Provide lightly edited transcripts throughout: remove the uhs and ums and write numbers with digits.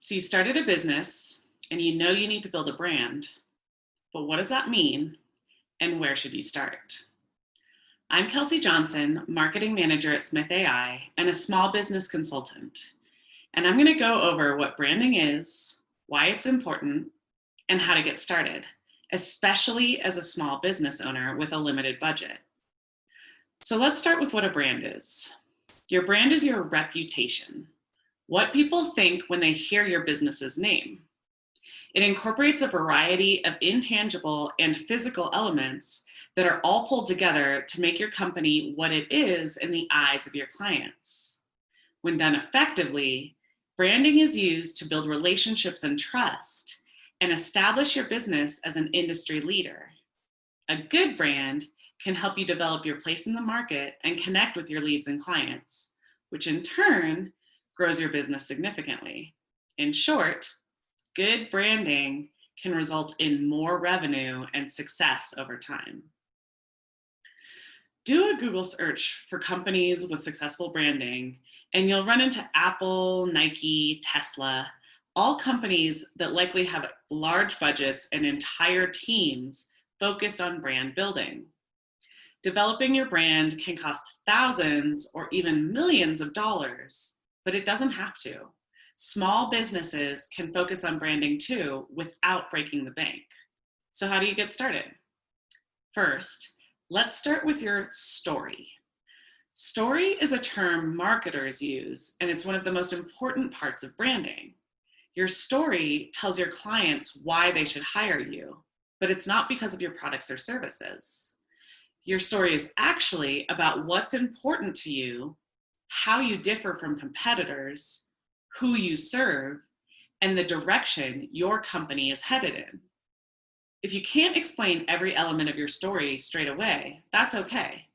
So you started a business and you know you need to build a brand, but what does that mean and where should you start? I'm Kelsey Johnson, marketing manager at smith.ai and a small business consultant. And I'm going to go over what branding is, why it's important, and how to get started, especially as a small business owner with a limited budget. So let's start with what a brand is. Your brand is your reputation, what people think when they hear your business's name. It incorporates a variety of intangible and physical elements that are all pulled together to make your company what it is in the eyes of your clients. When done effectively, branding is used to build relationships and trust and establish your business as an industry leader. A good brand can help you develop your place in the market and connect with your leads and clients, which in turn grows your business significantly. In short, good branding can result in more revenue and success over time. Do a Google search for companies with successful branding, and you'll run into Apple, Nike, Tesla, all companies that likely have large budgets and entire teams focused on brand building. Developing your brand can cost thousands or even millions of dollars, but it doesn't have to. Small businesses can focus on branding too without breaking the bank. So how do you get started? First, let's start with your story. Story is a term marketers use, and it's one of the most important parts of branding. Your story tells your clients why they should hire you, but it's not because of your products or services. Your story is actually about what's important to you, how you differ from competitors, who you serve, and the direction your company is headed in. If you can't explain every element of your story straight away, that's okay.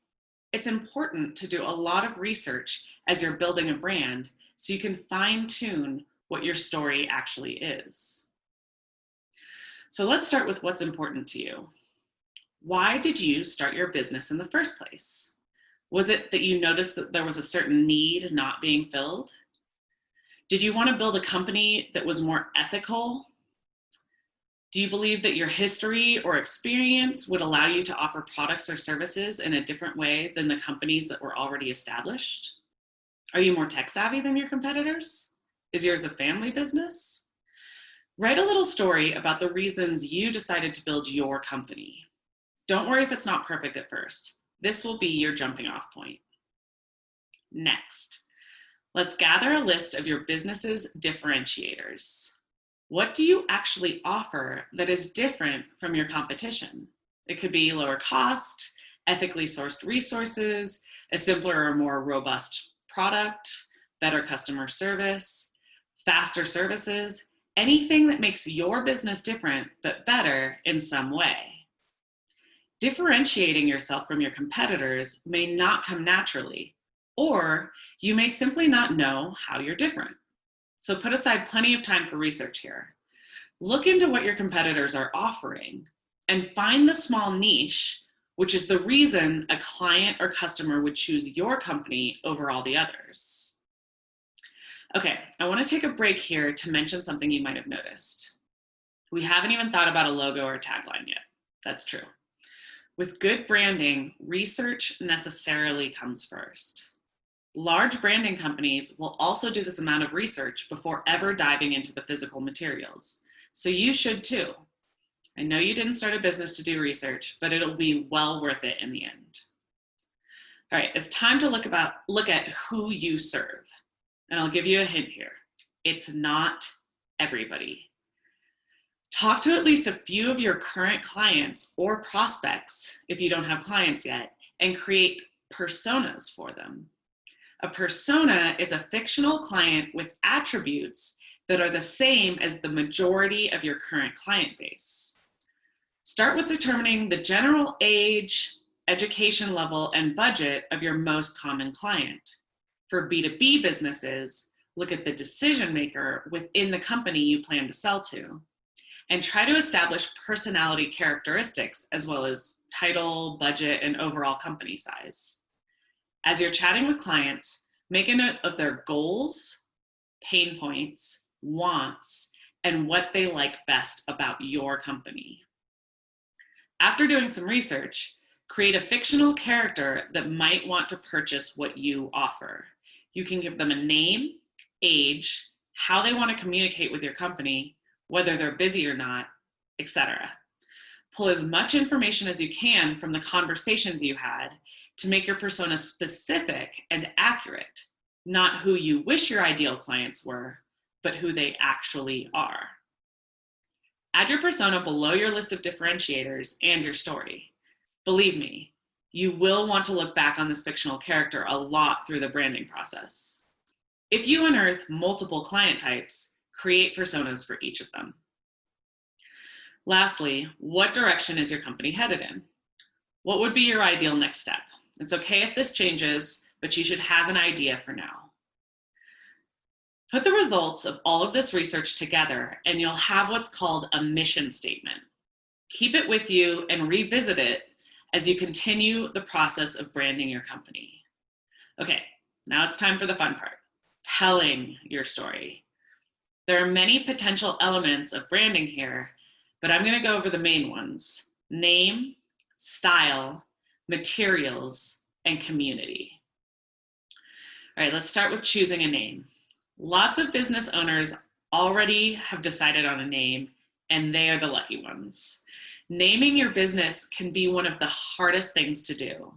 It's important to do a lot of research as you're building a brand so you can fine-tune what your story actually is. So let's start with what's important to you. Why did you start your business in the first place? Was it that you noticed that there was a certain need not being filled? Did you want to build a company that was more ethical? Do you believe that your history or experience would allow you to offer products or services in a different way than the companies that were already established? Are you more tech savvy than your competitors? Is yours a family business? Write a little story about the reasons you decided to build your company. Don't worry if it's not perfect at first. This will be your jumping off point. Next, let's gather a list of your business's differentiators. What do you actually offer that is different from your competition? It could be lower cost, ethically sourced resources, a simpler or more robust product, better customer service, faster services, anything that makes your business different but better in some way. Differentiating yourself from your competitors may not come naturally, or you may simply not know how you're different. So put aside plenty of time for research here. Look into what your competitors are offering and find the small niche, which is the reason a client or customer would choose your company over all the others. Okay, I want to take a break here to mention something you might have noticed. We haven't even thought about a logo or tagline yet. That's true. With good branding, research necessarily comes first. Large branding companies will also do this amount of research before ever diving into the physical materials. So you should too. I know you didn't start a business to do research, but it'll be well worth it in the end. All right, it's time to look at who you serve. And I'll give you a hint here. It's not everybody. Talk to at least a few of your current clients or prospects, if you don't have clients yet, and create personas for them. A persona is a fictional client with attributes that are the same as the majority of your current client base. Start with determining the general age, education level, and budget of your most common client. For B2B businesses, look at the decision maker within the company you plan to sell to, and try to establish personality characteristics as well as title, budget, and overall company size. As you're chatting with clients, make a note of their goals, pain points, wants, and what they like best about your company. After doing some research, create a fictional character that might want to purchase what you offer. You can give them a name, age, how they want to communicate with your company, whether they're busy or not, etc. Pull as much information as you can from the conversations you had to make your persona specific and accurate, not who you wish your ideal clients were, but who they actually are. Add your persona below your list of differentiators and your story. Believe me, you will want to look back on this fictional character a lot through the branding process. If you unearth multiple client types, create personas for each of them. Lastly, what direction is your company headed in? What would be your ideal next step? It's okay if this changes, but you should have an idea for now. Put the results of all of this research together and you'll have what's called a mission statement. Keep it with you and revisit it as you continue the process of branding your company. Okay, now it's time for the fun part, telling your story. There are many potential elements of branding here, but I'm going to go over the main ones: name, style, materials, and community. All right, let's start with choosing a name. Lots of business owners already have decided on a name, and they are the lucky ones. Naming your business can be one of the hardest things to do.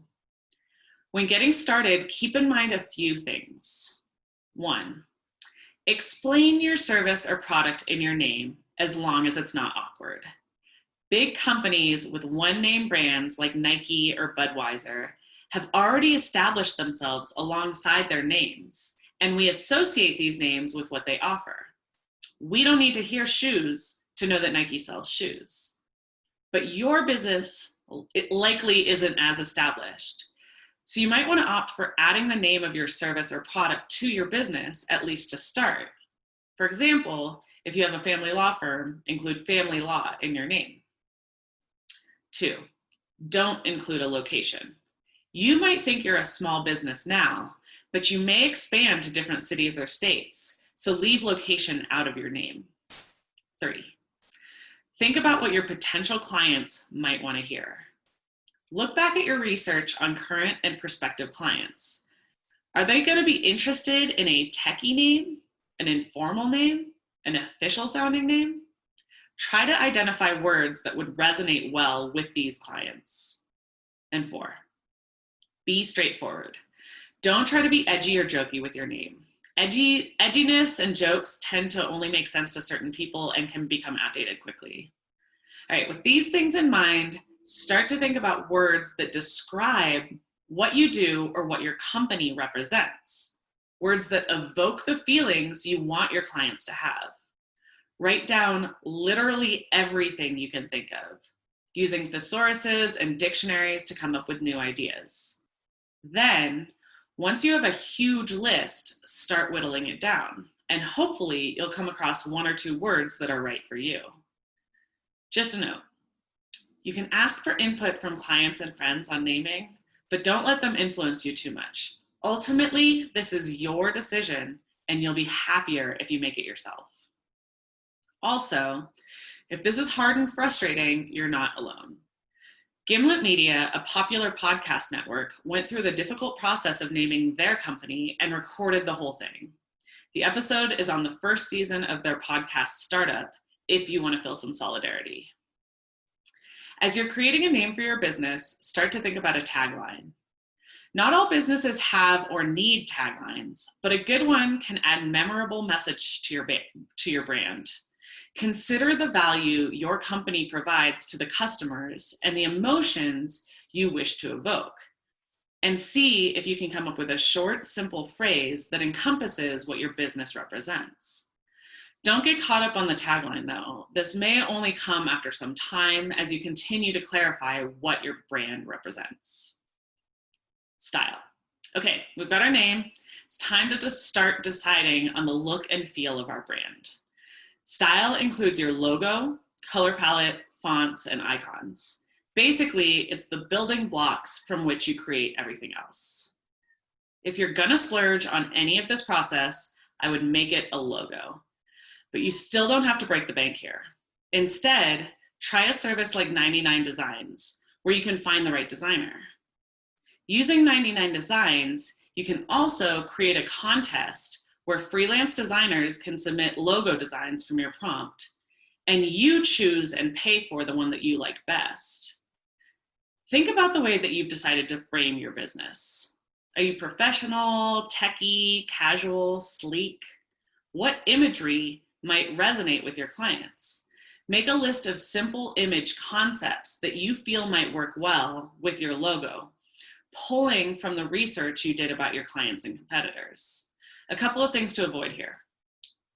When getting started, keep in mind a few things. 1, explain your service or product in your name as long as it's not awkward. Big companies with one-name brands like Nike or Budweiser have already established themselves alongside their names, and we associate these names with what they offer. We don't need to hear shoes to know that Nike sells shoes. But your business, it likely isn't as established. So you might want to opt for adding the name of your service or product to your business, at least to start. For example, if you have a family law firm, include family law in your name. 2, don't include a location. You might think you're a small business now, but you may expand to different cities or states, so leave location out of your name. 3, think about what your potential clients might want to hear. Look back at your research on current and prospective clients. Are they going to be interested in a techie name, an informal name, an official sounding name? Try to identify words that would resonate well with these clients. And 4, be straightforward. Don't try to be edgy or jokey with your name. Edginess and jokes tend to only make sense to certain people and can become outdated quickly. All right, with these things in mind, start to think about words that describe what you do or what your company represents. Words that evoke the feelings you want your clients to have. Write down literally everything you can think of, using thesauruses and dictionaries to come up with new ideas. Then, once you have a huge list, start whittling it down, and hopefully you'll come across 1 or 2 words that are right for you. Just a note, you can ask for input from clients and friends on naming, but don't let them influence you too much. Ultimately, this is your decision, and you'll be happier if you make it yourself. Also, if this is hard and frustrating, you're not alone. Gimlet Media, a popular podcast network, went through the difficult process of naming their company and recorded the whole thing. The episode is on the first season of their podcast Startup, if you want to feel some solidarity. As you're creating a name for your business, start to think about a tagline. Not all businesses have or need taglines, but a good one can add memorable message to your brand. Consider the value your company provides to the customers and the emotions you wish to evoke. And see if you can come up with a short, simple phrase that encompasses what your business represents. Don't get caught up on the tagline though. This may only come after some time as you continue to clarify what your brand represents. Style. Okay, we've got our name. It's time to just start deciding on the look and feel of our brand. Style includes your logo, color palette, fonts, and icons. Basically, it's the building blocks from which you create everything else. If you're gonna splurge on any of this process, I would make it a logo. But you still don't have to break the bank here. Instead, try a service like 99 Designs, where you can find the right designer. Using 99 Designs, you can also create a contest where freelance designers can submit logo designs from your prompt, and you choose and pay for the one that you like best. Think about the way that you've decided to frame your business. Are you professional, techie, casual, sleek? What imagery might resonate with your clients? Make a list of simple image concepts that you feel might work well with your logo, pulling from the research you did about your clients and competitors. A couple of things to avoid here.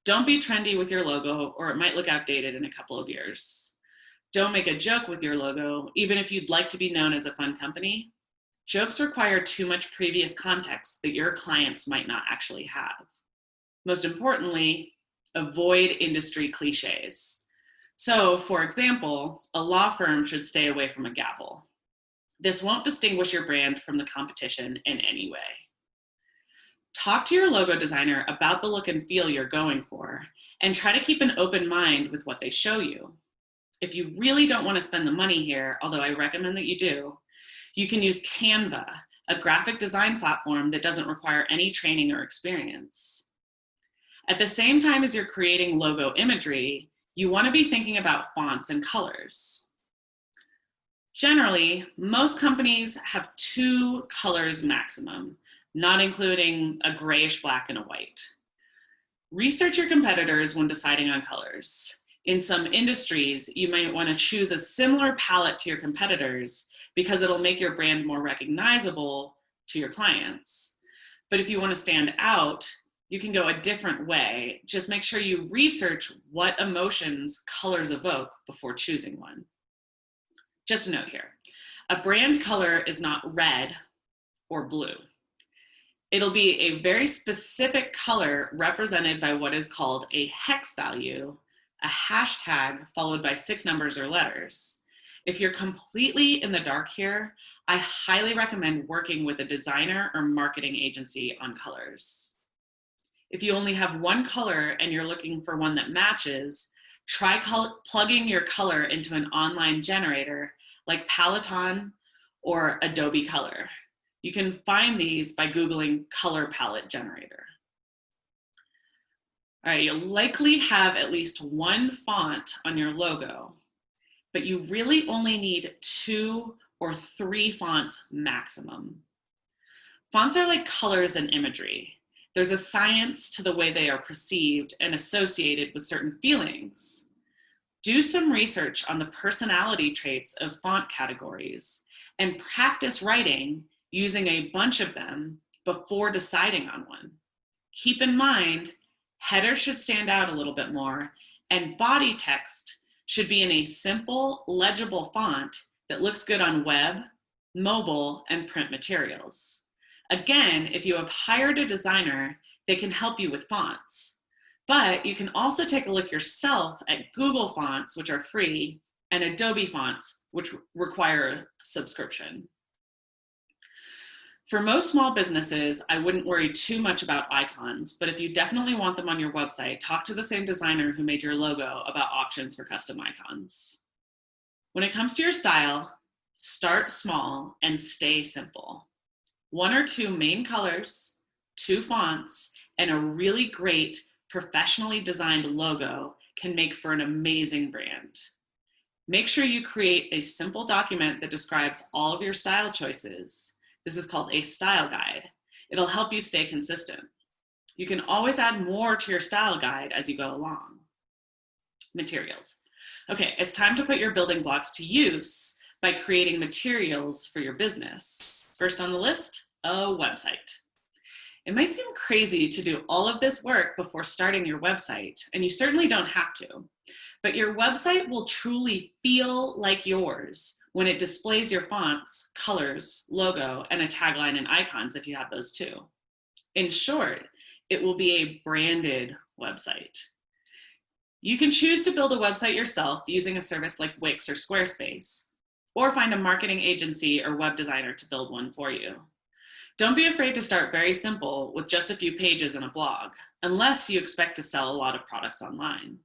Don't be trendy with your logo, or it might look outdated in a couple of years. Don't make a joke with your logo, even if you'd like to be known as a fun company. Jokes require too much previous context that your clients might not actually have. Most importantly, avoid industry cliches. So, for example, a law firm should stay away from a gavel. This won't distinguish your brand from the competition in any way. Talk to your logo designer about the look and feel you're going for, and try to keep an open mind with what they show you. If you really don't want to spend the money here, although I recommend that you do, you can use Canva, a graphic design platform that doesn't require any training or experience. At the same time as you're creating logo imagery, you want to be thinking about fonts and colors. Generally, most companies have 2 colors maximum, not including a grayish black and a white. Research your competitors when deciding on colors. In some industries, you might want to choose a similar palette to your competitors because it'll make your brand more recognizable to your clients. But if you want to stand out, you can go a different way. Just make sure you research what emotions colors evoke before choosing one. Just a note here, a brand color is not red or blue. It'll be a very specific color represented by what is called a hex value, a hashtag followed by 6 numbers or letters. If you're completely in the dark here, I highly recommend working with a designer or marketing agency on colors. If you only have one color and you're looking for one that matches, try plugging your color into an online generator like Peloton or Adobe Color. You can find these by Googling color palette generator. All right, you'll likely have at least one font on your logo, but you really only need 2 or 3 fonts maximum. Fonts are like colors and imagery. There's a science to the way they are perceived and associated with certain feelings. Do some research on the personality traits of font categories and practice writing using a bunch of them before deciding on one. Keep in mind, headers should stand out a little bit more, and body text should be in a simple, legible font that looks good on web, mobile, and print materials. Again, if you have hired a designer, they can help you with fonts. But you can also take a look yourself at Google Fonts, which are free, and Adobe Fonts, which require a subscription. For most small businesses, I wouldn't worry too much about icons, but if you definitely want them on your website, talk to the same designer who made your logo about options for custom icons. When it comes to your style, start small and stay simple. 1 or 2 main colors, 2 fonts, and a really great professionally designed logo can make for an amazing brand. Make sure you create a simple document that describes all of your style choices. This is called a style guide. It'll help you stay consistent. You can always add more to your style guide as you go along. Materials. Okay, it's time to put your building blocks to use by creating materials for your business. First on the list, a website. It might seem crazy to do all of this work before starting your website, and you certainly don't have to, but your website will truly feel like yours when it displays your fonts, colors, logo, and a tagline and icons if you have those too. In short, it will be a branded website. You can choose to build a website yourself using a service like Wix or Squarespace, or find a marketing agency or web designer to build one for you. Don't be afraid to start very simple with just a few pages in a blog, unless you expect to sell a lot of products online.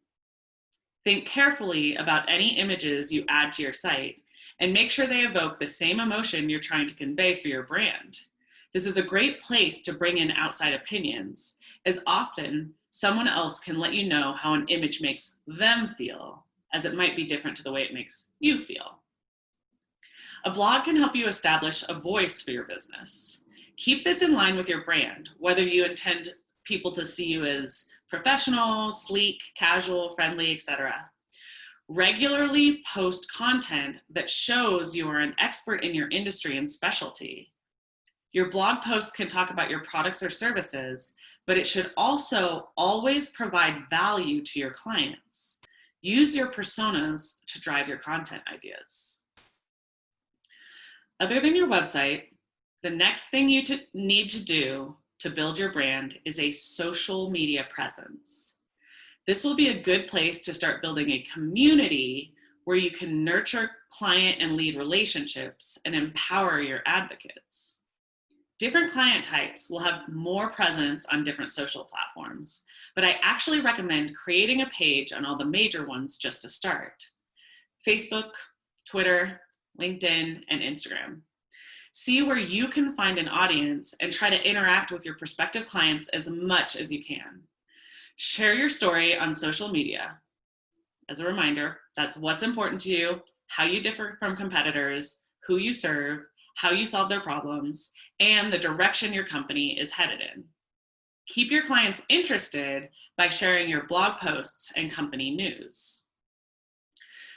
Think carefully about any images you add to your site and make sure they evoke the same emotion you're trying to convey for your brand. This is a great place to bring in outside opinions, as often someone else can let you know how an image makes them feel, as it might be different to the way it makes you feel. A blog can help you establish a voice for your business. Keep this in line with your brand, whether you intend people to see you as professional, sleek, casual, friendly, etc. Regularly post content that shows you are an expert in your industry and specialty. Your blog posts can talk about your products or services, but it should also always provide value to your clients. Use your personas to drive your content ideas. Other than your website, the next thing you need to do to build your brand is a social media presence. This will be a good place to start building a community where you can nurture client and lead relationships and empower your advocates. Different client types will have more presence on different social platforms, but I actually recommend creating a page on all the major ones just to start: Facebook, Twitter, LinkedIn, and Instagram. See where you can find an audience and try to interact with your prospective clients as much as you can. Share your story on social media. As a reminder, that's what's important to you, how you differ from competitors, who you serve, how you solve their problems, and the direction your company is headed in. Keep your clients interested by sharing your blog posts and company news.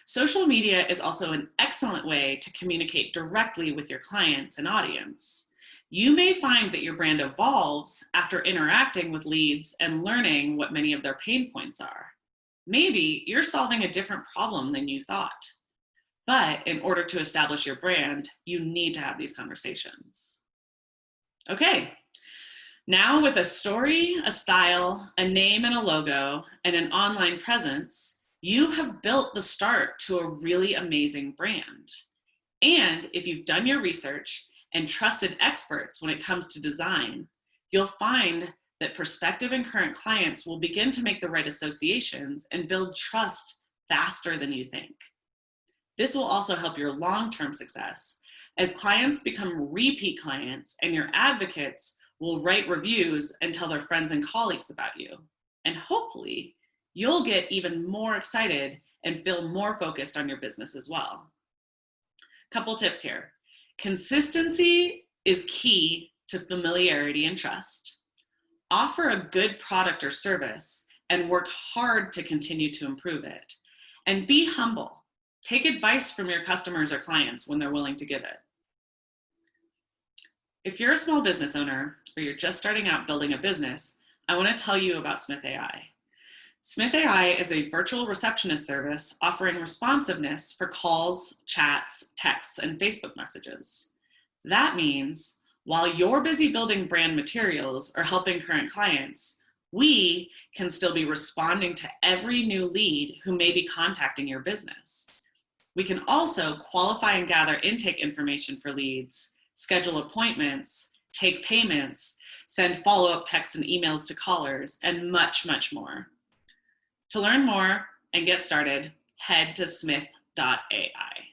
Social media is also an excellent way to communicate directly with your clients and audience. You may find that your brand evolves after interacting with leads and learning what many of their pain points are. Maybe you're solving a different problem than you thought. But in order to establish your brand, you need to have these conversations. Okay, now with a story, a style, a name and a logo, and an online presence, you have built the start to a really amazing brand. And if you've done your research and trusted experts when it comes to design, you'll find that prospective and current clients will begin to make the right associations and build trust faster than you think. This will also help your long-term success, as clients become repeat clients and your advocates will write reviews and tell their friends and colleagues about you. And hopefully, you'll get even more excited and feel more focused on your business as well. Couple tips here. Consistency is key to familiarity and trust. Offer a good product or service and work hard to continue to improve it. And be humble. Take advice from your customers or clients when they're willing to give it. If you're a small business owner or you're just starting out building a business, I want to tell you about smith.ai. smith.ai is a virtual receptionist service offering responsiveness for calls, chats, texts, and Facebook messages. That means while you're busy building brand materials or helping current clients, we can still be responding to every new lead who may be contacting your business. We can also qualify and gather intake information for leads, schedule appointments, take payments, send follow-up texts and emails to callers, and much, much more. To learn more and get started, head to smith.ai.